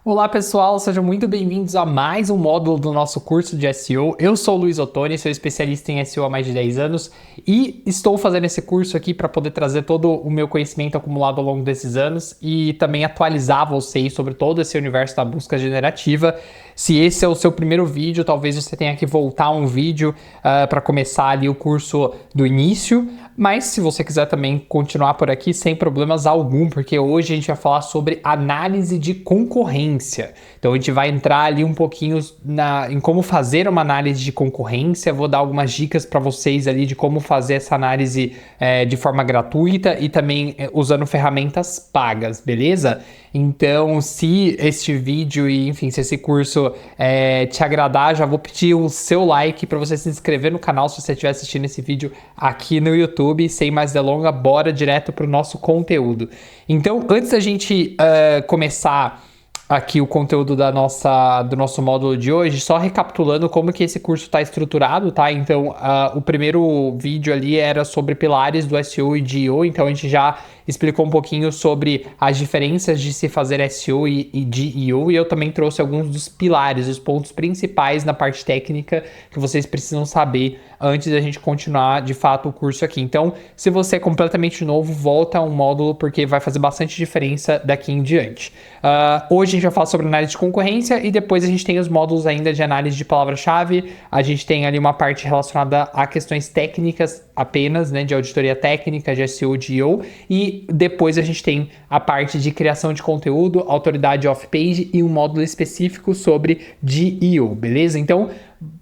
Olá pessoal, sejam muito bem-vindos a mais um módulo do nosso curso de SEO. Eu sou o Luiz Ottoni, sou especialista em SEO há mais de 10 anos e estou fazendo esse curso aqui para poder trazer todo o meu conhecimento acumulado ao longo desses anos e também atualizar vocês sobre todo esse universo da busca generativa. Se esse é o seu primeiro vídeo, talvez você tenha que voltar um vídeo para começar ali o curso do início, mas se você quiser também continuar por aqui sem problemas algum, porque hoje a gente vai falar sobre análise de concorrência. Então a gente vai entrar ali um pouquinho em como fazer uma análise de concorrência, vou dar algumas dicas para vocês ali de como fazer essa análise de forma gratuita e também usando ferramentas pagas, beleza? Então, se este vídeo e, enfim, se esse curso te agradar, já vou pedir o seu like para você se inscrever no canal se você estiver assistindo esse vídeo aqui no YouTube. Sem mais delongas, bora direto para o nosso conteúdo. Então, antes da gente começar aqui o conteúdo do nosso módulo de hoje, só recapitulando como que esse curso está estruturado, tá? Então, o primeiro vídeo ali era sobre pilares do SEO e GEO, então a gente já explicou um pouquinho sobre as diferenças de se fazer SEO e GEO, e eu também trouxe alguns dos pilares, os pontos principais na parte técnica que vocês precisam saber antes da gente continuar de fato o curso aqui. Então, se você é completamente novo, volta a um módulo porque vai fazer bastante diferença daqui em diante. Hoje a gente vai falar sobre análise de concorrência e depois a gente tem os módulos ainda de análise de palavra-chave. A gente tem ali uma parte relacionada a questões técnicas apenas, né, de auditoria técnica, de SEO, de GEO, e depois a gente tem a parte de criação de conteúdo, autoridade off-page e um módulo específico sobre GEO, beleza? Então,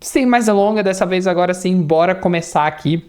sem mais delongas, dessa vez agora sim, bora começar aqui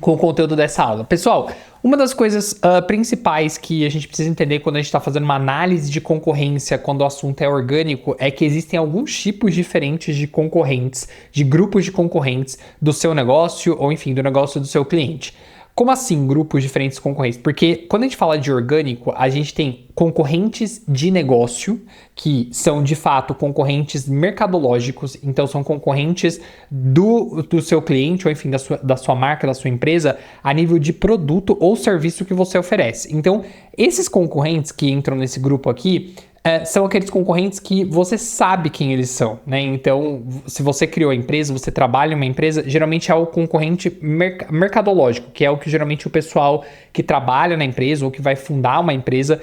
com o conteúdo dessa aula. Pessoal, uma das coisas principais que a gente precisa entender quando a gente está fazendo uma análise de concorrência, quando o assunto é orgânico, é que existem alguns tipos diferentes de concorrentes, de grupos de concorrentes do seu negócio ou, enfim, do negócio do seu cliente. Como assim grupos diferentes de concorrentes? Porque quando a gente fala de orgânico, a gente tem concorrentes de negócio, que são de fato concorrentes mercadológicos, então são concorrentes do seu cliente, ou enfim, da sua marca, da sua empresa, a nível de produto ou serviço que você oferece. Então, esses concorrentes que entram nesse grupo aqui, são aqueles concorrentes que você sabe quem eles são, né? Então, se você criou a empresa, você trabalha em uma empresa, geralmente é o concorrente mercadológico, que é o que geralmente o pessoal que trabalha na empresa ou que vai fundar uma empresa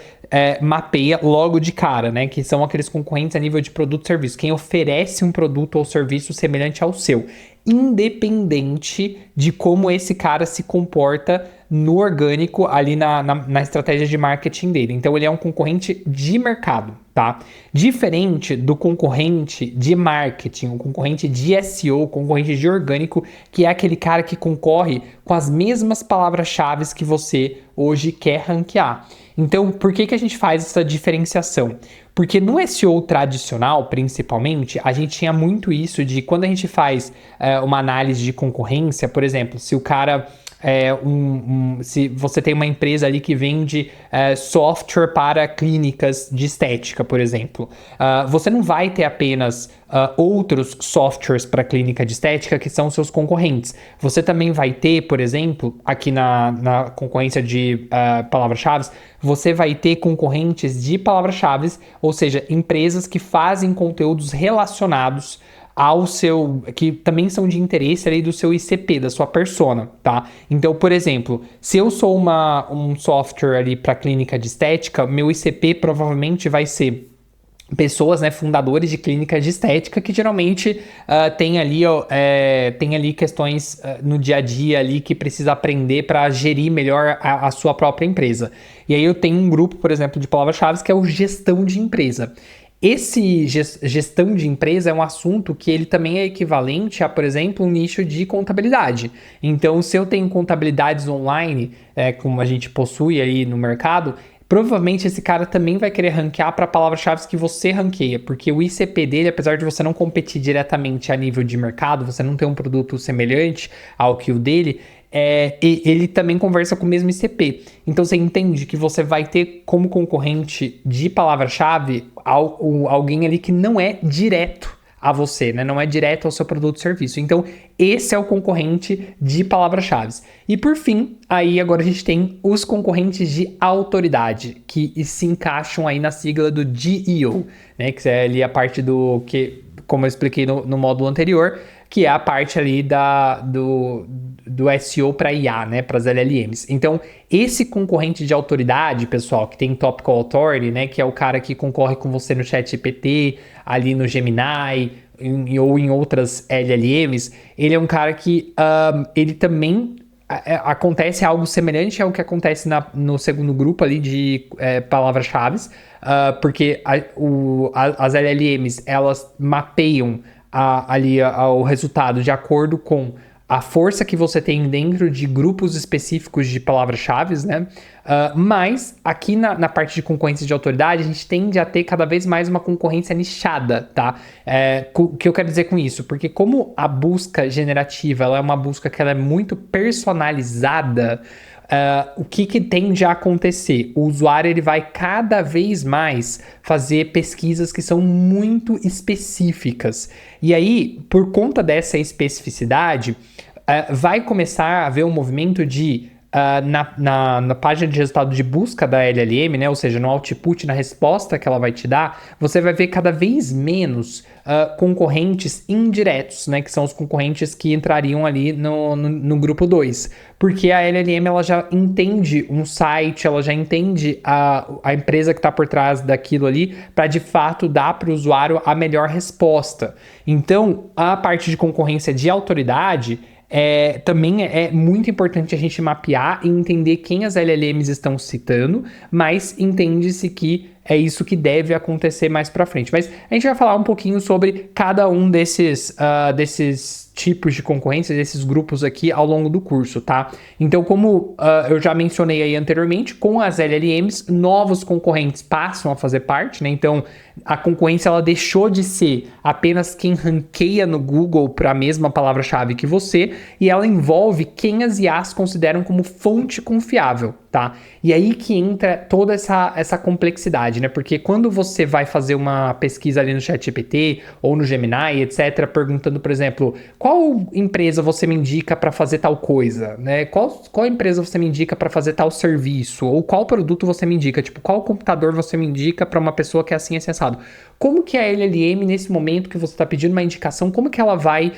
mapeia logo de cara, né? Que são aqueles concorrentes a nível de produto e serviço, quem oferece um produto ou serviço semelhante ao seu, independente de como esse cara se comporta no orgânico ali na estratégia de marketing dele. Então ele é um concorrente de mercado, tá? Diferente do concorrente de marketing, o concorrente de SEO, concorrente de orgânico, que é aquele cara que concorre com as mesmas palavras-chave que você hoje quer ranquear. Então, por que a gente faz essa diferenciação? Porque no SEO tradicional, principalmente, a gente tinha muito isso de quando a gente faz uma análise de concorrência, por exemplo, se o cara... se você tem uma empresa ali que vende software para clínicas de estética, por exemplo, você não vai ter apenas outros softwares para clínica de estética que são seus concorrentes. Você também vai ter, por exemplo, aqui na concorrência de palavras-chave, você vai ter concorrentes de palavras-chave, ou seja, empresas que fazem conteúdos relacionados ao seu, que também são de interesse ali do seu ICP, da sua persona, tá? Então, por exemplo, se eu sou um software ali para clínica de estética, meu ICP provavelmente vai ser pessoas, né, fundadores de clínicas de estética que geralmente tem ali questões no dia a dia ali que precisa aprender para gerir melhor a sua própria empresa. E aí eu tenho um grupo, por exemplo, de palavras-chave que é o gestão de empresa. Esse gestão de empresa é um assunto que ele também é equivalente a, por exemplo, um nicho de contabilidade. Então, se eu tenho contabilidades online, como a gente possui aí no mercado, provavelmente esse cara também vai querer ranquear para palavras-chave que você ranqueia, porque o ICP dele, apesar de você não competir diretamente a nível de mercado, você não ter um produto semelhante ao que o dele, ele também conversa com o mesmo ICP. Então você entende que você vai ter como concorrente de palavra-chave alguém ali que não é direto a você, né? Não é direto ao seu produto ou serviço. Então, esse é o concorrente de palavras-chave. E por fim, aí agora a gente tem os concorrentes de autoridade, que se encaixam aí na sigla do GEO, né? Que é ali a parte do que, como eu expliquei no módulo anterior, que é a parte ali do SEO para IA, né, para as LLMs. Então, esse concorrente de autoridade, pessoal, que tem Topical Authority, né, que é o cara que concorre com você no ChatGPT, ali no Gemini, ou em outras LLMs, ele é um cara que ele também acontece algo semelhante ao que acontece no segundo grupo ali de palavras-chave, porque as LLMs, elas mapeiam o resultado de acordo com a força que você tem dentro de grupos específicos de palavras-chave, né? Mas aqui na parte de concorrência de autoridade, a gente tende a ter cada vez mais uma concorrência nichada, tá? O que eu quero dizer com isso? Porque como a busca generativa ela é uma busca que ela é muito personalizada, o que tende a acontecer? O usuário ele vai cada vez mais fazer pesquisas que são muito específicas. E aí, por conta dessa especificidade, vai começar a haver um movimento de na página de resultado de busca da LLM, né? Ou seja, no output, na resposta que ela vai te dar, você vai ver cada vez menos concorrentes indiretos, né? Que são os concorrentes que entrariam ali no grupo 2. Porque a LLM ela já entende um site, ela já entende a empresa que está por trás daquilo ali para de fato dar para o usuário a melhor resposta. Então, a parte de concorrência de autoridade também é muito importante a gente mapear e entender quem as LLMs estão citando, mas entende-se que é isso que deve acontecer mais para frente. Mas a gente vai falar um pouquinho sobre cada um desses tipos de concorrência, desses grupos aqui ao longo do curso, tá? Então, como eu já mencionei aí anteriormente, com as LLMs, novos concorrentes passam a fazer parte, né? Então, a concorrência ela deixou de ser apenas quem ranqueia no Google para a mesma palavra-chave que você, e ela envolve quem as IAs consideram como fonte confiável, tá? E aí que entra toda essa complexidade, né? Porque quando você vai fazer uma pesquisa ali no ChatGPT ou no Gemini, etc., perguntando, por exemplo, qual empresa você me indica para fazer tal coisa, né? Qual empresa você me indica para fazer tal serviço? Ou qual produto você me indica? Tipo, qual computador você me indica para uma pessoa que é assim acessado? Como que a LLM, nesse momento que você está pedindo uma indicação, como que ela vai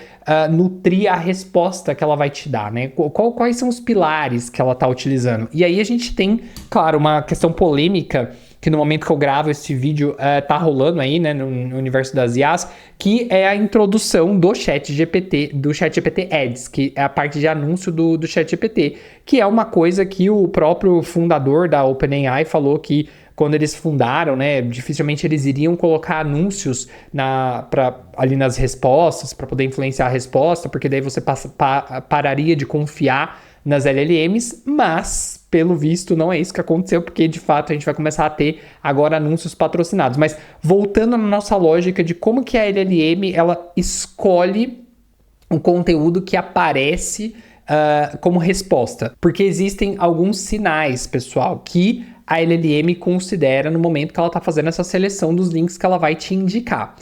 nutrir a resposta que ela vai te dar, né? Quais são os pilares que ela está utilizando? E aí a gente tem, claro, uma questão polêmica que no momento que eu gravo esse vídeo tá rolando aí, né, no universo das IAs, que é a introdução do ChatGPT, do ChatGPT Ads, que é a parte de anúncio do ChatGPT, que é uma coisa que o próprio fundador da OpenAI falou que quando eles fundaram, né, dificilmente eles iriam colocar anúncios ali nas respostas para poder influenciar a resposta, porque daí você pararia de confiar nas LLMs, mas pelo visto não é isso que aconteceu, porque de fato a gente vai começar a ter agora anúncios patrocinados. Mas voltando na nossa lógica de como que a LLM ela escolhe o conteúdo que aparece como resposta, porque existem alguns sinais, pessoal, que a LLM considera no momento que ela está fazendo essa seleção dos links que ela vai te indicar.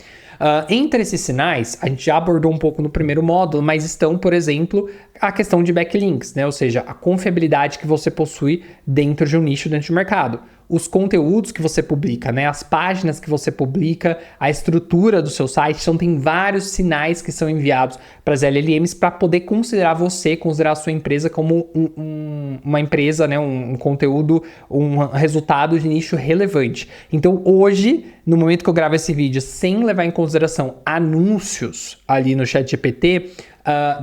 Entre esses sinais, a gente já abordou um pouco no primeiro módulo, mas estão, por exemplo, a questão de backlinks, né? Ou seja, a confiabilidade que você possui dentro de um nicho, dentro do mercado. Os conteúdos que você publica, né? As páginas que você publica, a estrutura do seu site. Então, tem vários sinais que são enviados para as LLMs para poder considerar a sua empresa como uma empresa, né? Um conteúdo, um resultado de nicho relevante. Então, hoje, no momento que eu gravo esse vídeo, sem levar em consideração anúncios ali no ChatGPT,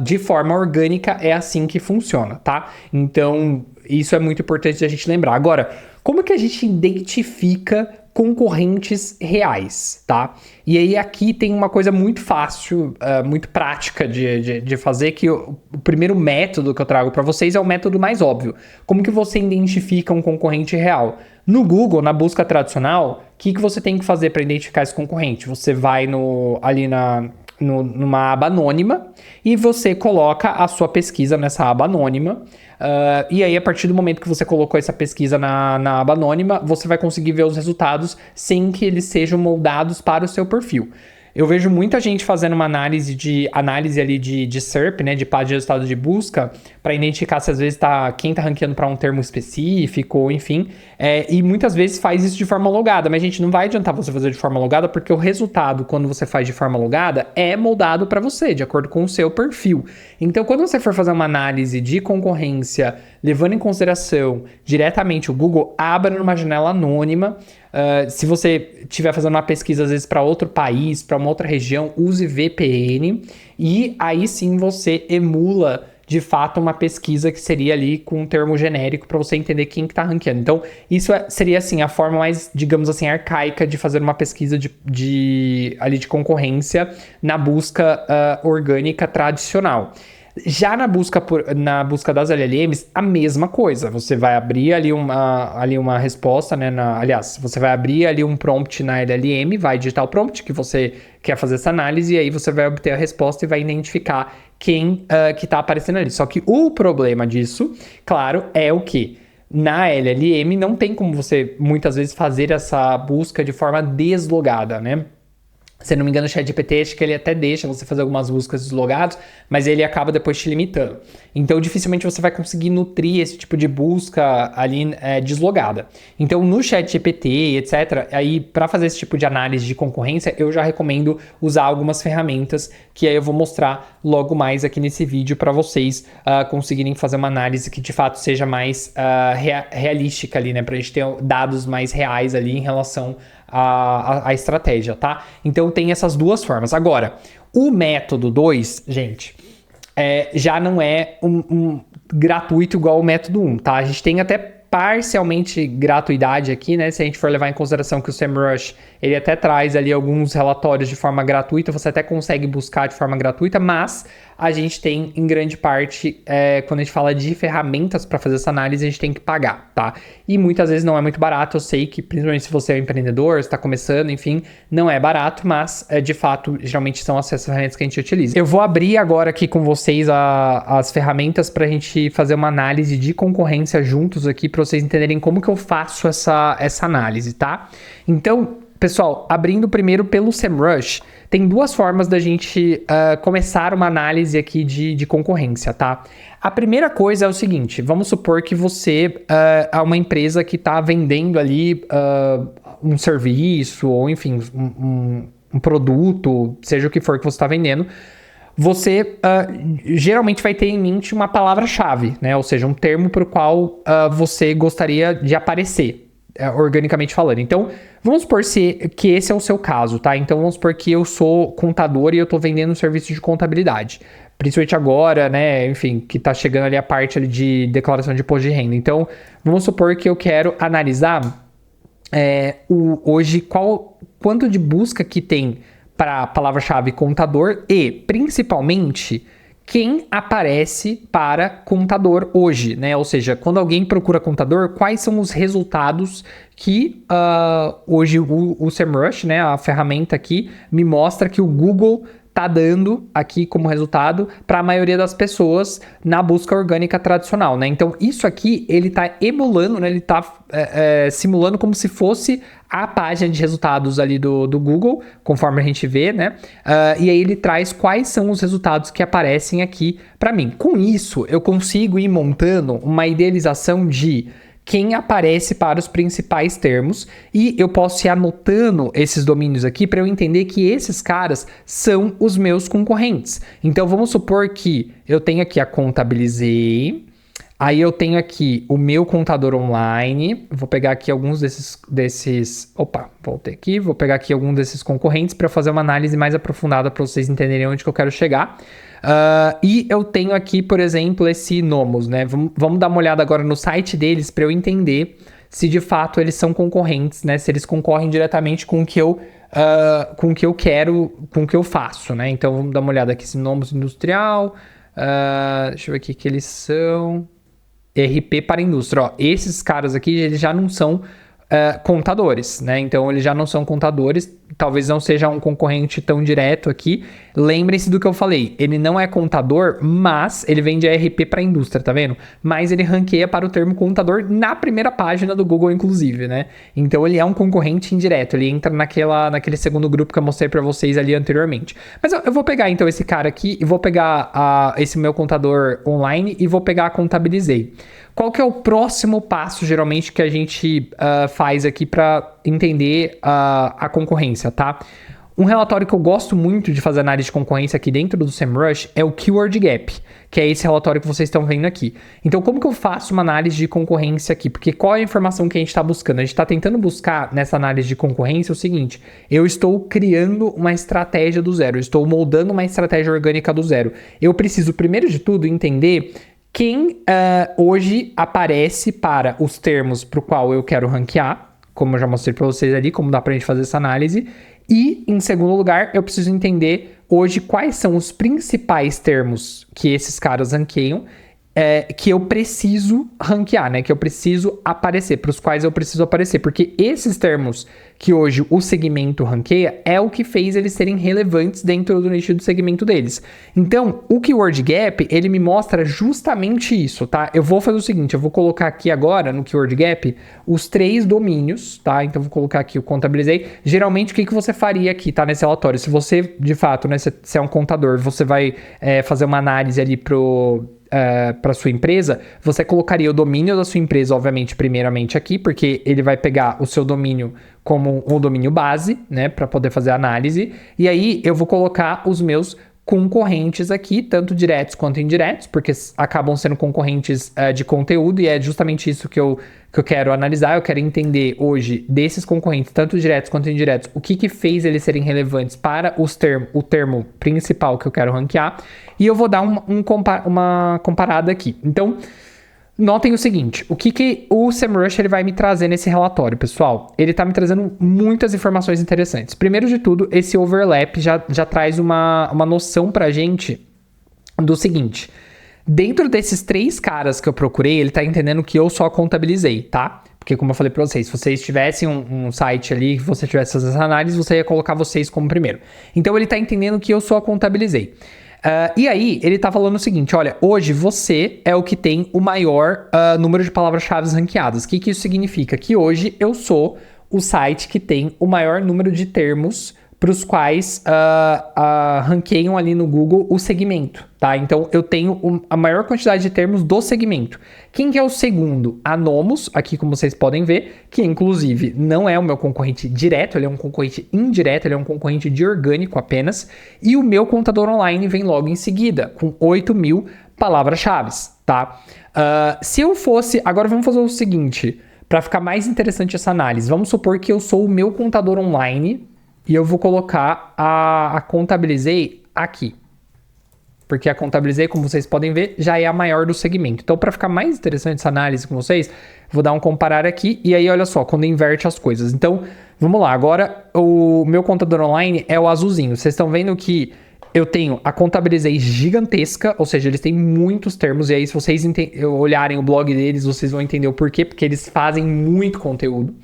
de forma orgânica é assim que funciona, tá? Então, isso é muito importante a gente lembrar. Agora, como que a gente identifica concorrentes reais, tá? E aí aqui tem uma coisa muito fácil, muito prática de fazer, que o primeiro método que eu trago para vocês é o método mais óbvio. Como que você identifica um concorrente real? No Google, na busca tradicional, o que você tem que fazer para identificar esse concorrente? Você vai numa aba anônima e você coloca a sua pesquisa nessa aba anônima. E aí, a partir do momento que você colocou essa pesquisa na aba anônima, você vai conseguir ver os resultados sem que eles sejam moldados para o seu perfil. Eu vejo muita gente fazendo uma análise ali de SERP, né, de página de resultado de busca, para identificar se às vezes quem tá ranqueando para um termo específico, ou enfim, e muitas vezes faz isso de forma logada, mas gente, não vai adiantar você fazer de forma logada, porque o resultado, quando você faz de forma logada, é moldado para você, de acordo com o seu perfil. Então, quando você for fazer uma análise de concorrência, levando em consideração diretamente o Google, abra numa janela anônima. Se você estiver fazendo uma pesquisa, às vezes, para outro país, para uma outra região, use VPN. E aí sim você emula, de fato, uma pesquisa que seria ali com um termo genérico para você entender quem que está ranqueando. Então, isso seria, assim, a forma mais, digamos assim, arcaica de fazer uma pesquisa de concorrência na busca orgânica tradicional. Já na busca das LLMs, a mesma coisa. Você vai abrir ali uma resposta, né? Aliás, você vai abrir ali um prompt na LLM, vai digitar o prompt que você quer fazer essa análise, e aí você vai obter a resposta e vai identificar quem que está aparecendo ali. Só que o problema disso, claro, é o que? Na LLM não tem como você, muitas vezes, fazer essa busca de forma deslogada, né? Se não me engano, o ChatGPT, acho que ele até deixa você fazer algumas buscas deslogadas, mas ele acaba depois te limitando. Então, dificilmente você vai conseguir nutrir esse tipo de busca ali deslogada. Então, no ChatGPT, etc., aí, para fazer esse tipo de análise de concorrência, eu já recomendo usar algumas ferramentas que aí eu vou mostrar logo mais aqui nesse vídeo para vocês conseguirem fazer uma análise que, de fato, seja mais realística ali, né? Para a gente ter dados mais reais ali em relação a estratégia, tá? Então tem essas duas formas. Agora, o método 2, gente, já não é um gratuito igual o método 1, tá? A gente tem até parcialmente gratuidade aqui, né? Se a gente for levar em consideração que o SEMrush, ele até traz ali alguns relatórios de forma gratuita, você até consegue buscar de forma gratuita, mas a gente tem, em grande parte, quando a gente fala de ferramentas para fazer essa análise, a gente tem que pagar, tá? E muitas vezes não é muito barato, eu sei que, principalmente se você é um empreendedor, está começando, enfim, não é barato, mas, de fato, geralmente são essas ferramentas que a gente utiliza. Eu vou abrir agora aqui com vocês as ferramentas para a gente fazer uma análise de concorrência juntos aqui, para vocês entenderem como que eu faço essa análise, tá? Então, pessoal, abrindo primeiro pelo SEMrush, tem duas formas da gente começar uma análise aqui de concorrência, tá? A primeira coisa é o seguinte, vamos supor que você é uma empresa que está vendendo ali um serviço, ou enfim, um produto, seja o que for que você está vendendo, você geralmente vai ter em mente uma palavra-chave, né? Ou seja, um termo para o qual você gostaria de aparecer. Organicamente falando. Então, vamos supor que esse é o seu caso, tá? Então, vamos supor que eu sou contador e eu tô vendendo um serviço de contabilidade. Principalmente agora, né? Enfim, que tá chegando ali a parte ali de declaração de imposto de renda. Então, vamos supor que eu quero analisar hoje quanto de busca que tem para a palavra-chave contador e, principalmente, quem aparece para contador hoje, né? Ou seja, quando alguém procura contador, quais são os resultados que hoje o SEMrush, né, a ferramenta aqui, me mostra que o Google está dando aqui como resultado para a maioria das pessoas na busca orgânica tradicional, né? Então, isso aqui, ele está emulando, né? Ele está simulando como se fosse a página de resultados ali do Google, conforme a gente vê, né? E aí ele traz quais são os resultados que aparecem aqui para mim. Com isso, eu consigo ir montando uma idealização de quem aparece para os principais termos, e eu posso ir anotando esses domínios aqui para eu entender que esses caras são os meus concorrentes. Então vamos supor que eu tenho aqui a Contabilizei, aí eu tenho aqui o meu contador online, vou pegar aqui alguns vou pegar aqui algum desses concorrentes para fazer uma análise mais aprofundada para vocês entenderem onde que eu quero chegar. E eu tenho aqui, por exemplo, esse Nomos, né? Vamos dar uma olhada agora no site deles para eu entender se de fato eles são concorrentes, né? Se eles concorrem diretamente com o que eu quero, com o que eu faço, né? Então vamos dar uma olhada aqui, esse Nomos Industrial, deixa eu ver aqui que eles são RP para indústria. Ó, esses caras aqui, eles já não são contadores, né? Então eles já não são contadores, talvez não seja um concorrente tão direto aqui. Lembrem-se do que eu falei, ele não é contador, mas ele vende ERP para a indústria, tá vendo? Mas ele ranqueia para o termo contador na primeira página do Google, inclusive, né? Então ele é um concorrente indireto, ele entra naquele segundo grupo que eu mostrei para vocês ali anteriormente. Mas eu vou pegar então esse cara aqui e vou pegar esse meu contador online e vou pegar a Contabilizei. Qual que é o próximo passo, geralmente, que a gente faz aqui para entender a concorrência, tá? Um relatório que eu gosto muito de fazer análise de concorrência aqui dentro do SEMrush é o Keyword Gap, que é esse relatório que vocês estão vendo aqui. Então, como que eu faço uma análise de concorrência aqui? Porque qual é a informação que a gente está buscando? A gente está tentando buscar nessa análise de concorrência o seguinte: eu estou criando uma estratégia do zero, eu estou moldando uma estratégia orgânica do zero. Eu preciso, primeiro de tudo, entender quem hoje aparece para os termos para o qual eu quero ranquear, como eu já mostrei para vocês ali, como dá para a gente fazer essa análise. E, em segundo lugar, eu preciso entender hoje quais são os principais termos que esses caras ranqueiam, que eu preciso ranquear, né? Que eu preciso aparecer, para os quais eu preciso aparecer. Porque esses termos que hoje o segmento ranqueia é o que fez eles serem relevantes dentro do nicho do segmento deles. Então, o Keyword Gap, ele me mostra justamente isso, tá? Eu vou fazer o seguinte, eu vou colocar aqui agora no Keyword Gap os 3 domínios, tá? Então, eu vou colocar aqui o Contabilizei. Geralmente, o que você faria aqui, tá? Nesse relatório, se você, de fato, né, se é um contador, você vai fazer uma análise ali para sua empresa, você colocaria o domínio da sua empresa, obviamente, primeiramente aqui, porque ele vai pegar o seu domínio como um domínio base, né, para poder fazer a análise. E aí eu vou colocar os meus concorrentes aqui, tanto diretos quanto indiretos, porque acabam sendo concorrentes de conteúdo, e é justamente isso que eu quero analisar. Eu quero entender hoje desses concorrentes, tanto diretos quanto indiretos, o que fez eles serem relevantes para o termo principal que eu quero ranquear, e eu vou dar uma comparada aqui. Então, notem o seguinte, o que o SEMrush ele vai me trazer nesse relatório, pessoal? Ele está me trazendo muitas informações interessantes. Primeiro de tudo, esse overlap já traz uma noção para a gente do seguinte: dentro desses 3 caras que eu procurei, ele está entendendo que eu só contabilizei, tá? Porque, como eu falei para vocês, se vocês tivessem um site ali, que você tivesse essas análises, você ia colocar vocês como primeiro. Então, ele está entendendo que eu só contabilizei. E aí, ele tá falando o seguinte: olha, hoje você é o que tem o maior número de palavras-chave ranqueadas. O que isso significa? Que hoje eu sou o site que tem o maior número de termos para os quais ranqueiam ali no Google o segmento, tá? Então, eu tenho a maior quantidade de termos do segmento. Quem que é o segundo? A Nomos, aqui como vocês podem ver, que inclusive não é o meu concorrente direto, ele é um concorrente indireto, ele é um concorrente de orgânico apenas. E o meu contador online vem logo em seguida, com 8.000 palavras-chave, tá? Se eu fosse... Agora vamos fazer o seguinte, para ficar mais interessante essa análise. Vamos supor que eu sou o meu contador online e eu vou colocar a Contabilizei aqui. Porque a Contabilizei, como vocês podem ver, já é a maior do segmento. Então, para ficar mais interessante essa análise com vocês, vou dar um comparar aqui. E aí, olha só, quando inverte as coisas. Então, vamos lá. Agora, o meu contador online é o azulzinho. Vocês estão vendo que eu tenho a Contabilizei gigantesca, ou seja, eles têm muitos termos. E aí, se vocês olharem o blog deles, vocês vão entender o porquê. Porque eles fazem muito conteúdo.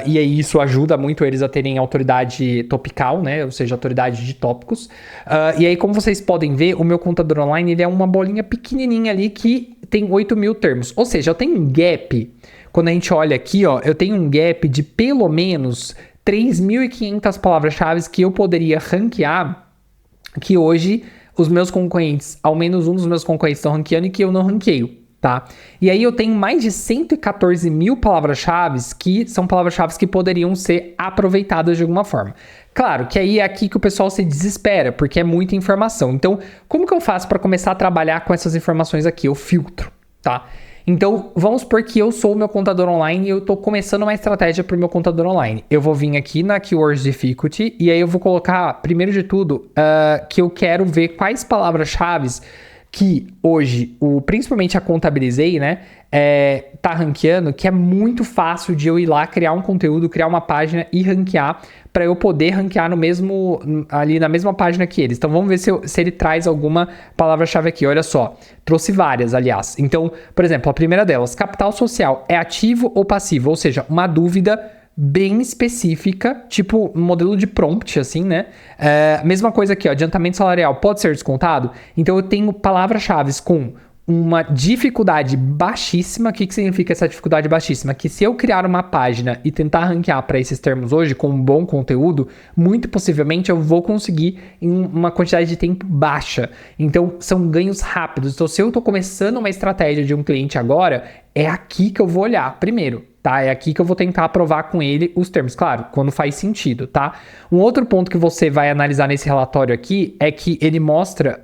E aí isso ajuda muito eles a terem autoridade topical, né? Ou seja, autoridade de tópicos. E aí, como vocês podem ver, o meu contador online ele é uma bolinha pequenininha ali que tem 8.000 termos. Ou seja, eu tenho um gap. Quando a gente olha aqui, ó, eu tenho um gap de pelo menos 3.500 palavras-chave que eu poderia ranquear, que hoje os meus concorrentes, ao menos um dos meus concorrentes estão ranqueando e que eu não ranqueio. Tá? E aí eu tenho mais de 114.000 palavras-chave que são palavras-chave que poderiam ser aproveitadas de alguma forma. Claro que aí é aqui que o pessoal se desespera, porque é muita informação. Então, como que eu faço para começar a trabalhar com essas informações aqui? Eu filtro, tá? Então, vamos supor que eu sou o meu contador online e eu estou começando uma estratégia para o meu contador online. Eu vou vir aqui na Keywords Difficulty e aí eu vou colocar, primeiro de tudo, que eu quero ver quais palavras-chave que hoje, principalmente a Contabilizei, né, tá ranqueando, que é muito fácil de eu ir lá, criar um conteúdo, criar uma página e ranquear, para eu poder ranquear ali na mesma página que eles. Então vamos ver se ele traz alguma palavra-chave aqui. Olha só, trouxe várias, aliás. Então, por exemplo, a primeira delas, capital social, é ativo ou passivo? Ou seja, uma dúvida bem específica, tipo modelo de prompt, assim, né? Mesma coisa aqui, ó, adiantamento salarial pode ser descontado? Então eu tenho palavras-chave com uma dificuldade baixíssima. O que significa essa dificuldade baixíssima? Que se eu criar uma página e tentar ranquear para esses termos hoje com um bom conteúdo, muito possivelmente eu vou conseguir em uma quantidade de tempo baixa. Então são ganhos rápidos. Então se eu estou começando uma estratégia de um cliente agora, é aqui que eu vou olhar primeiro. Tá? É aqui que eu vou tentar aprovar com ele os termos, claro, quando faz sentido, tá? Um outro ponto que você vai analisar nesse relatório aqui é que ele mostra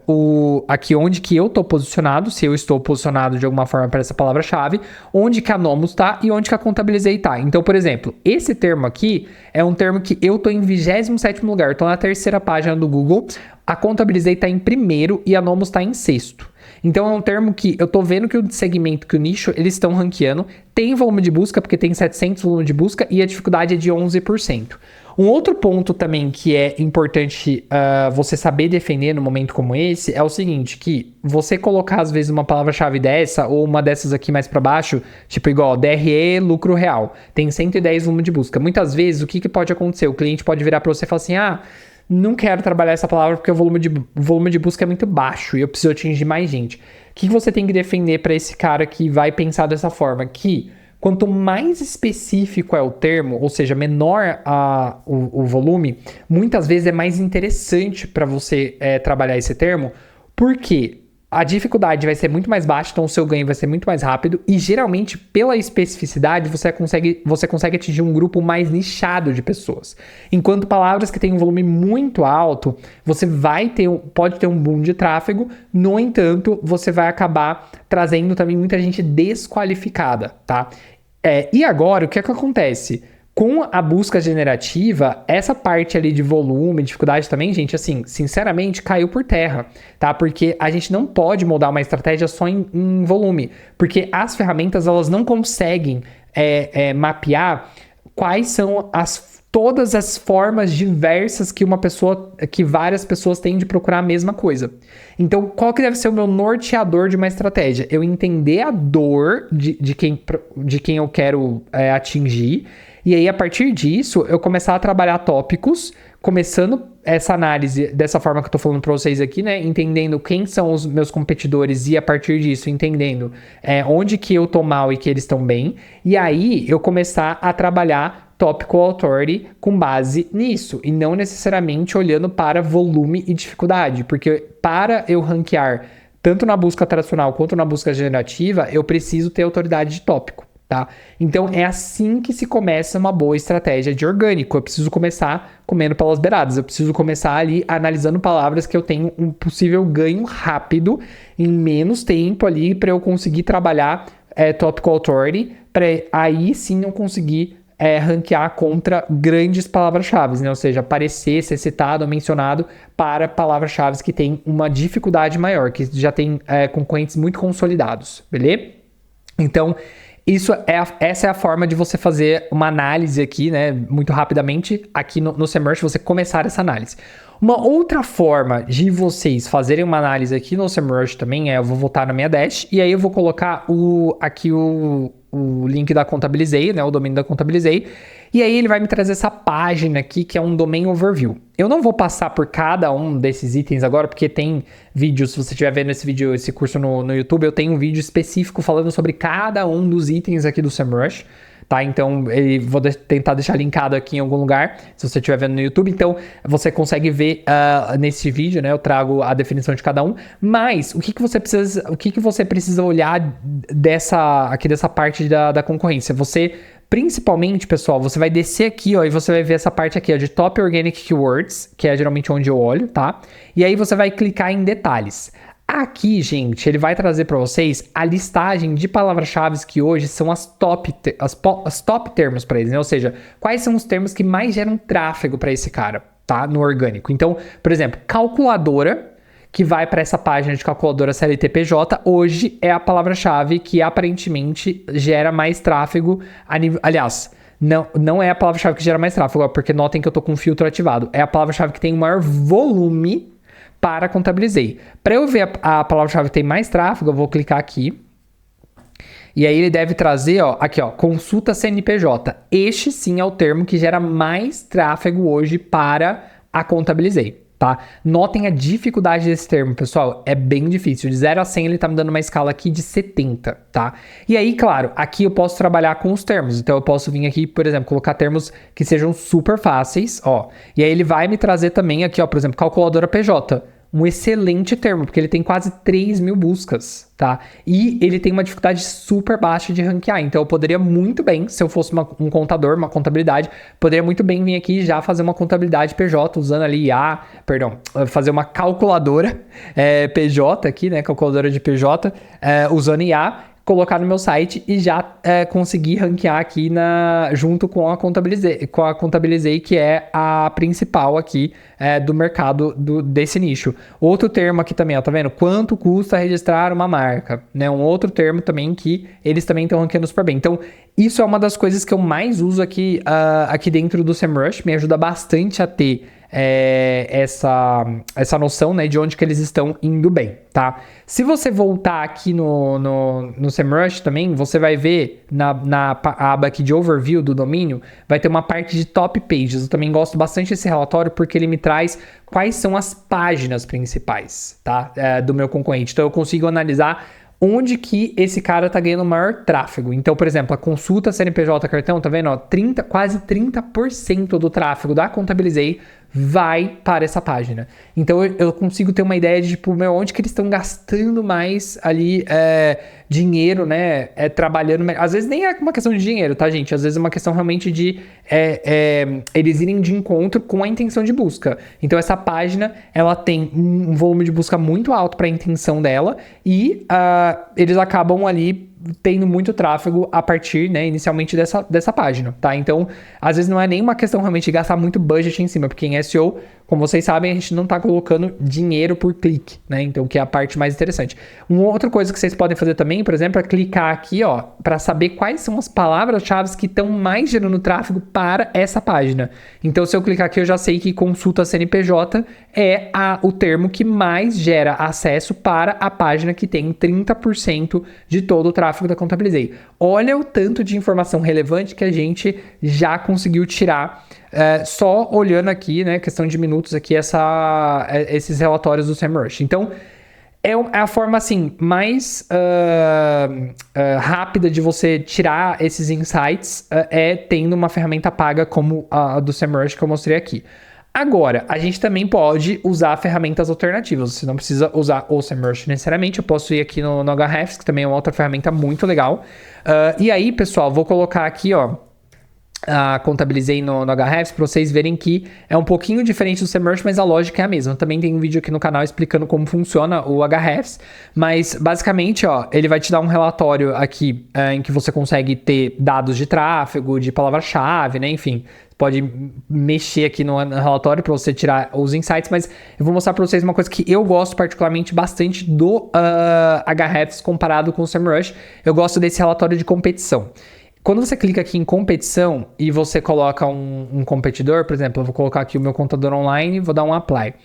aqui onde que eu estou posicionado, se eu estou posicionado de alguma forma para essa palavra-chave, onde que a Nomus está e onde que a Contabilizei está. Então, por exemplo, esse termo aqui é um termo que eu estou em 27º lugar, eu estou na 3ª página do Google, a Contabilizei está em 1º e a Nomus está em 6º. Então é um termo que eu tô vendo que o segmento, que o nicho, eles estão ranqueando. Tem volume de busca, porque tem 700 volume de busca, e a dificuldade é de 11%. Um outro ponto também que é importante você saber defender no momento como esse é o seguinte, que você colocar às vezes uma palavra-chave dessa ou uma dessas aqui mais para baixo, tipo igual DRE, lucro real, tem 110 volume de busca. Muitas vezes o que pode acontecer? O cliente pode virar para você e falar assim, não quero trabalhar essa palavra porque o volume de busca é muito baixo e eu preciso atingir mais gente. O que você tem que defender para esse cara que vai pensar dessa forma? Que quanto mais específico é o termo, ou seja, menor o volume, muitas vezes é mais interessante para você trabalhar esse termo, porque a dificuldade vai ser muito mais baixa, então o seu ganho vai ser muito mais rápido e geralmente pela especificidade você consegue atingir um grupo mais nichado de pessoas. Enquanto palavras que têm um volume muito alto, você pode ter um boom de tráfego, no entanto, você vai acabar trazendo também muita gente desqualificada, tá? E agora, o que acontece? Com a busca generativa, essa parte ali de volume, dificuldade também, gente, assim, sinceramente, caiu por terra, tá? Porque a gente não pode moldar uma estratégia só em volume, porque as ferramentas, elas não conseguem mapear quais são todas as formas diversas que várias pessoas têm de procurar a mesma coisa. Então, qual que deve ser o meu norteador de uma estratégia? Eu entender a dor de quem eu quero atingir. E aí, a partir disso, eu começar a trabalhar tópicos, começando essa análise dessa forma que eu tô falando para vocês aqui, né? Entendendo quem são os meus competidores e, a partir disso, entendendo onde que eu tô mal e que eles estão bem. E aí, eu começar a trabalhar Topical Authority com base nisso. E não necessariamente olhando para volume e dificuldade. Porque para eu ranquear tanto na busca tradicional quanto na busca generativa, eu preciso ter autoridade de tópico. Tá? Então é assim que se começa uma boa estratégia de orgânico. Eu preciso começar comendo pelas beiradas, eu preciso começar ali analisando palavras que eu tenho um possível ganho rápido em menos tempo ali para eu conseguir trabalhar Topical Authority, para aí sim eu conseguir ranquear contra grandes palavras-chave, né? Ou seja, aparecer, ser citado ou mencionado para palavras-chave que têm uma dificuldade maior, que já tem concorrentes muito consolidados, beleza? Então, essa é a forma de você fazer uma análise aqui, né, muito rapidamente, aqui no Semrush, você começar essa análise. Uma outra forma de vocês fazerem uma análise aqui no Semrush também eu vou voltar na minha dash, e aí eu vou colocar aqui o link da Contabilizei, né, o domínio da Contabilizei, e aí ele vai me trazer essa página aqui, que é um Domain Overview. Eu não vou passar por cada um desses itens agora, porque tem vídeos, se você estiver vendo esse curso no YouTube, eu tenho um vídeo específico falando sobre cada um dos itens aqui do Semrush, tá? Então, vou tentar deixar linkado aqui em algum lugar, se você estiver vendo no YouTube. Então, você consegue ver nesse vídeo, né? Eu trago a definição de cada um. Mas, o que você precisa olhar dessa parte da concorrência? Principalmente, pessoal, você vai descer aqui, ó, e você vai ver essa parte aqui, ó, de Top Organic Keywords, que é geralmente onde eu olho, tá? E aí você vai clicar em detalhes. Aqui, gente, ele vai trazer para vocês a listagem de palavras-chave que hoje são as top termos para eles, né? Ou seja, quais são os termos que mais geram tráfego para esse cara, tá? No orgânico. Então, por exemplo, calculadora, que vai para essa página de calculadora CLTPJ, hoje é a palavra-chave que aparentemente gera mais tráfego. Aliás, não é a palavra-chave que gera mais tráfego, porque notem que eu estou com o filtro ativado. É a palavra-chave que tem o maior volume para Contabilizei. Para eu ver a palavra-chave que tem mais tráfego, eu vou clicar aqui. E aí ele deve trazer, ó, aqui, ó, consulta CNPJ. Este sim é o termo que gera mais tráfego hoje para a Contabilizei, tá? Notem a dificuldade desse termo, pessoal, é bem difícil. De 0 a 100 ele tá me dando uma escala aqui de 70, tá? E aí, claro, aqui eu posso trabalhar com os termos. Então eu posso vir aqui, por exemplo, colocar termos que sejam super fáceis, ó. E aí ele vai me trazer também aqui, ó, por exemplo, calculadora PJ. Um excelente termo, porque ele tem quase 3.000 buscas, tá? E ele tem uma dificuldade super baixa de ranquear. Então eu poderia muito bem, se eu fosse um contador, uma contabilidade, poderia muito bem vir aqui e já fazer uma contabilidade PJ, usando ali fazer uma calculadora PJ aqui, né? Calculadora de PJ, usando IA, colocar no meu site e já conseguir ranquear aqui junto com a Contabilizei, que é a principal aqui do mercado desse nicho. Outro termo aqui também, ó, tá vendo? Quanto custa registrar uma marca? Né? Um outro termo também que eles também estão ranqueando super bem. Então, isso é uma das coisas que eu mais uso aqui dentro do SEMrush, me ajuda bastante a ter essa noção, né, de onde que eles estão indo bem, tá? Se você voltar aqui no SEMrush também, você vai ver na aba aqui de Overview do domínio, vai ter uma parte de Top Pages. Eu também gosto bastante desse relatório porque ele me traz quais são as páginas principais, tá? Do meu concorrente. Então eu consigo analisar onde que esse cara tá ganhando maior tráfego. Então, por exemplo, a consulta CNPJ cartão, tá vendo? Ó, quase 30% do tráfego da Contabilizei vai para essa página. Então, eu consigo ter uma ideia de, tipo, onde que eles estão gastando mais ali dinheiro, né? Trabalhando. Às vezes nem é uma questão de dinheiro, tá, gente? Às vezes é uma questão realmente de eles irem de encontro com a intenção de busca. Então, essa página, ela tem um volume de busca muito alto para a intenção dela e eles acabam ali tendo muito tráfego a partir, né, inicialmente dessa página, tá? Então, às vezes não é nenhuma questão realmente de gastar muito budget em cima, porque em SEO, como vocês sabem, a gente não tá colocando dinheiro por clique, né? Então, que é a parte mais interessante. Uma outra coisa que vocês podem fazer também, por exemplo, é clicar aqui, ó, para saber quais são as palavras-chave que estão mais gerando tráfego para essa página. Então, se eu clicar aqui, eu já sei que consulta CNPJ é o termo que mais gera acesso para a página que tem 30% de todo o tráfego da Contabilizei. Olha o tanto de informação relevante que a gente já conseguiu tirar só olhando aqui, né, questão de minutos aqui, esses relatórios do SEMrush. Então, é a forma, assim, mais rápida de você tirar esses insights tendo uma ferramenta paga como a do SEMrush que eu mostrei aqui. Agora, a gente também pode usar ferramentas alternativas. Você não precisa usar o SEMrush necessariamente. Eu posso ir aqui no Ahrefs, que também é uma outra ferramenta muito legal. E aí, pessoal, vou colocar aqui, ó, Contabilizei no Ahrefs para vocês verem que é um pouquinho diferente do SEMrush, mas a lógica é a mesma. Também tem um vídeo aqui no canal explicando como funciona o Ahrefs, mas basicamente, ó, ele vai te dar um relatório aqui em que você consegue ter dados de tráfego, de palavra-chave, né, enfim. Pode mexer aqui no relatório para você tirar os insights, mas eu vou mostrar para vocês uma coisa que eu gosto particularmente bastante do Ahrefs comparado com o SEMrush. Eu gosto desse relatório de competição. Quando você clica aqui em competição e você coloca um competidor, por exemplo, eu vou colocar aqui o meu contador online e vou dar um apply.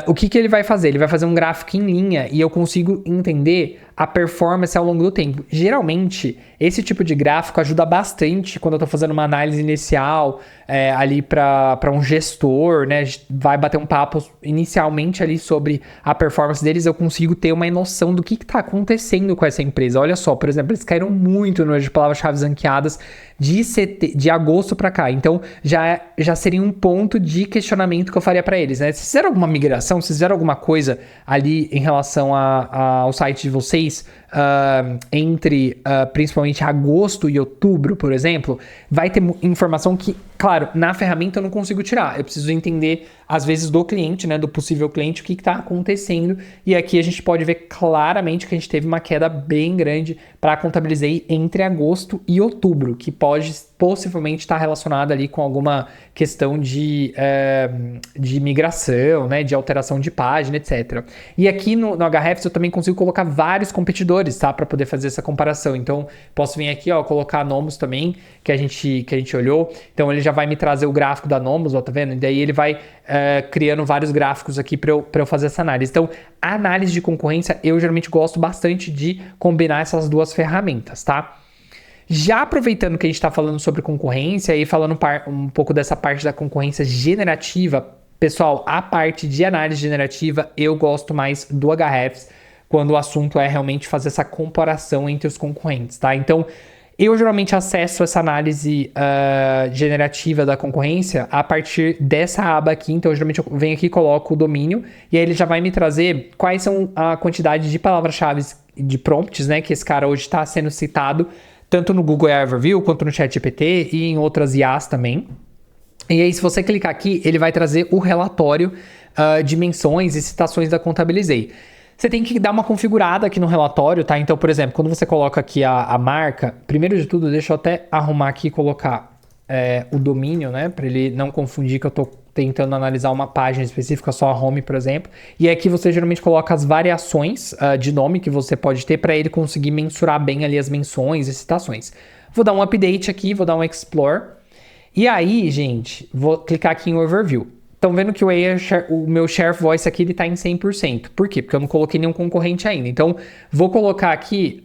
O que ele vai fazer? Ele vai fazer um gráfico em linha e eu consigo entender a performance ao longo do tempo. Geralmente, esse tipo de gráfico ajuda bastante quando eu estou fazendo uma análise inicial ali para um gestor, né? Vai bater um papo inicialmente ali sobre a performance deles, eu consigo ter uma noção do que está acontecendo com essa empresa. Olha só, por exemplo, eles caíram muito no número de palavras-chave ranqueadas de agosto para cá. Então, já seria um ponto de questionamento que eu faria para eles, né? Se fizeram alguma migração, se fizeram alguma coisa ali em relação ao site de vocês, entre principalmente agosto e outubro, por exemplo, vai ter informação que, claro, na ferramenta eu não consigo tirar. Eu preciso entender, às vezes, do cliente, né, do possível cliente, o que está acontecendo. E aqui a gente pode ver claramente que a gente teve uma queda bem grande para a Contabilizei entre agosto e outubro, que pode possivelmente estar relacionada ali com alguma questão de migração, né, de alteração de página, etc. E aqui no Ahrefs eu também consigo colocar vários competidores, tá, para poder fazer essa comparação. Então, posso vir aqui, ó, colocar nomes também que a gente olhou. Então, ele já vai me trazer o gráfico da Nomos, ó, tá vendo? E daí ele vai criando vários gráficos aqui para eu fazer essa análise. Então, a análise de concorrência, eu geralmente gosto bastante de combinar essas duas ferramentas, tá? Já aproveitando que a gente está falando sobre concorrência e falando um pouco dessa parte da concorrência generativa, pessoal, a parte de análise generativa eu gosto mais do Ahrefs quando o assunto é realmente fazer essa comparação entre os concorrentes, tá? Então, eu geralmente acesso essa análise generativa da concorrência a partir dessa aba aqui. Então, geralmente eu venho aqui e coloco o domínio e aí ele já vai me trazer quais são a quantidade de palavras-chave de prompts, né, que esse cara hoje está sendo citado tanto no Google AI Overview quanto no ChatGPT e em outras IAs também. E aí, se você clicar aqui, ele vai trazer o relatório de menções e citações da Contabilizei. Você tem que dar uma configurada aqui no relatório, tá? Então, por exemplo, quando você coloca aqui a marca, primeiro de tudo, deixa eu até arrumar aqui e colocar o domínio, né? Para ele não confundir que eu estou tentando analisar uma página específica, só a home, por exemplo. E aqui você geralmente coloca as variações de nome que você pode ter para ele conseguir mensurar bem ali as menções e citações. Vou dar um update aqui, vou dar um explore. E aí, gente, vou clicar aqui em Overview. Estão vendo que o meu Share of Voice aqui está em 100%. Por quê? Porque eu não coloquei nenhum concorrente ainda. Então, vou colocar aqui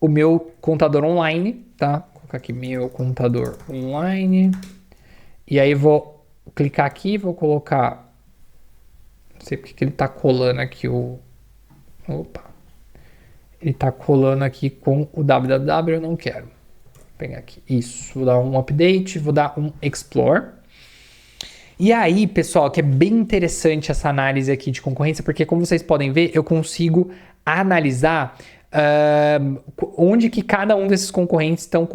o meu contador online, tá? Vou colocar aqui meu contador online. E aí, vou clicar aqui e vou colocar... Não sei porque que ele está colando aqui o... Opa! Ele está colando aqui com o www, eu não quero. Vou pegar aqui. Isso. Vou dar um update, vou dar um explore. E aí, pessoal, que é bem interessante essa análise aqui de concorrência, porque como vocês podem ver, eu consigo analisar onde que cada um desses concorrentes estão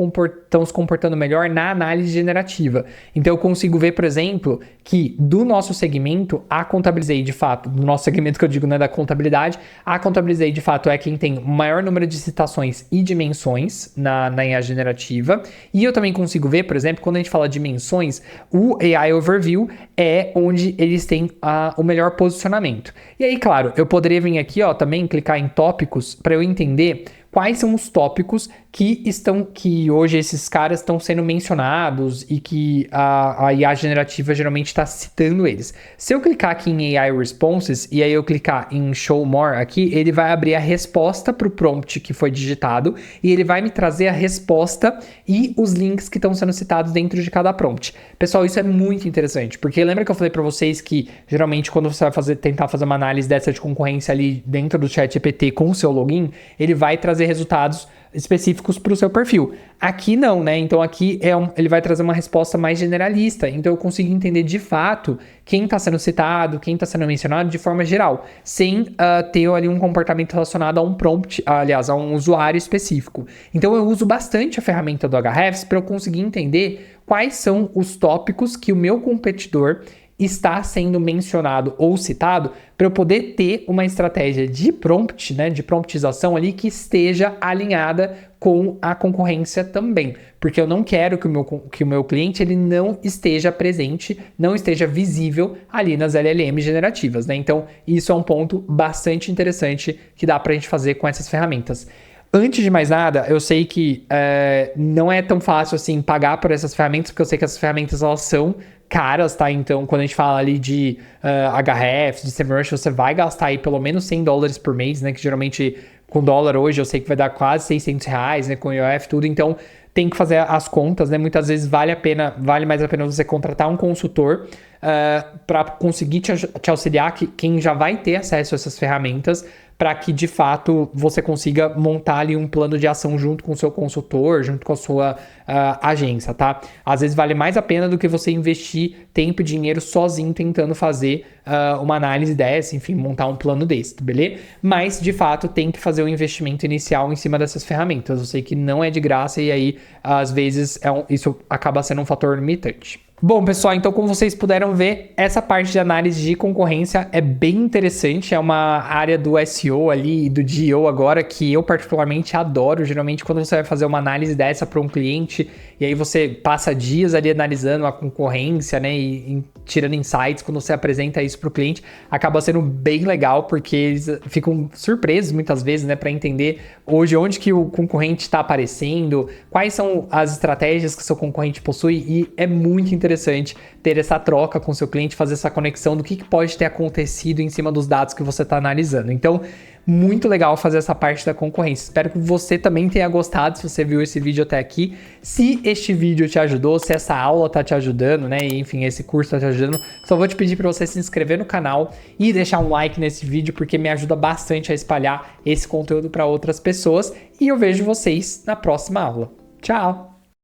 se comportando melhor na análise generativa. Então, eu consigo ver, por exemplo, que do nosso segmento, a Contabilizei, de fato, do nosso segmento que eu digo, né, da contabilidade, a Contabilizei, de fato, é quem tem o maior número de citações e dimensões na IA generativa. E eu também consigo ver, por exemplo, quando a gente fala de dimensões, o AI Overview é onde eles têm o melhor posicionamento. E aí, claro, eu poderia vir aqui, ó, também clicar em tópicos para eu entender quais são os tópicos que hoje esses caras estão sendo mencionados e que a IA generativa geralmente está citando eles. Se eu clicar aqui em AI Responses e aí eu clicar em Show More aqui, ele vai abrir a resposta para o prompt que foi digitado e ele vai me trazer a resposta e os links que estão sendo citados dentro de cada prompt. Pessoal, isso é muito interessante, porque lembra que eu falei para vocês que geralmente quando você vai tentar fazer uma análise dessa de concorrência ali dentro do ChatGPT com o seu login, ele vai trazer resultados específicos para o seu perfil. Aqui não, né? Então aqui ele vai trazer uma resposta mais generalista. Então eu consigo entender de fato quem está sendo citado, quem está sendo mencionado de forma geral, sem ter ali um comportamento relacionado a um prompt, aliás, a um usuário específico. Então eu uso bastante a ferramenta do Ahrefs para eu conseguir entender quais são os tópicos que o meu competidor está sendo mencionado ou citado para eu poder ter uma estratégia de prompt, né, de promptização ali que esteja alinhada com a concorrência também, porque eu não quero que o meu cliente ele não esteja presente, não esteja visível ali nas LLMs generativas, né? Então isso é um ponto bastante interessante que dá para a gente fazer com essas ferramentas. Antes de mais nada, eu sei que não é tão fácil assim pagar por essas ferramentas, porque eu sei que essas ferramentas elas são caras, tá? Então, quando a gente fala ali de Ahrefs, de SEMrush, você vai gastar aí pelo menos $100 por mês, né? Que geralmente com dólar hoje eu sei que vai dar quase R$600, né? Com o IOF tudo, então tem que fazer as contas, né? Muitas vezes vale mais a pena você contratar um consultor para conseguir te auxiliar, quem já vai ter acesso a essas ferramentas, para que de fato você consiga montar ali um plano de ação junto com o seu consultor, junto com a sua agência, tá? Às vezes vale mais a pena do que você investir tempo e dinheiro sozinho tentando fazer uma análise dessa, enfim, montar um plano desse, beleza? Mas de fato tem que fazer um investimento inicial em cima dessas ferramentas. Eu sei que não é de graça e aí às vezes isso acaba sendo um fator limitante. Bom, pessoal, então como vocês puderam ver, essa parte de análise de concorrência é bem interessante, é uma área do SEO ali, do GEO agora, que eu particularmente adoro. Geralmente quando você vai fazer uma análise dessa para um cliente, e aí você passa dias ali analisando a concorrência, né, e tirando insights, quando você apresenta isso para o cliente, acaba sendo bem legal, porque eles ficam surpresos muitas vezes, né, para entender hoje onde que o concorrente está aparecendo, quais são as estratégias que o seu concorrente possui, e é muito interessante ter essa troca com o seu cliente, fazer essa conexão do que pode ter acontecido em cima dos dados que você está analisando. Então, muito legal fazer essa parte da concorrência. Espero que você também tenha gostado, se você viu esse vídeo até aqui. Se este vídeo te ajudou, se essa aula tá te ajudando, né? Enfim, esse curso tá te ajudando, só vou te pedir para você se inscrever no canal e deixar um like nesse vídeo, porque me ajuda bastante a espalhar esse conteúdo para outras pessoas. E eu vejo vocês na próxima aula. Tchau!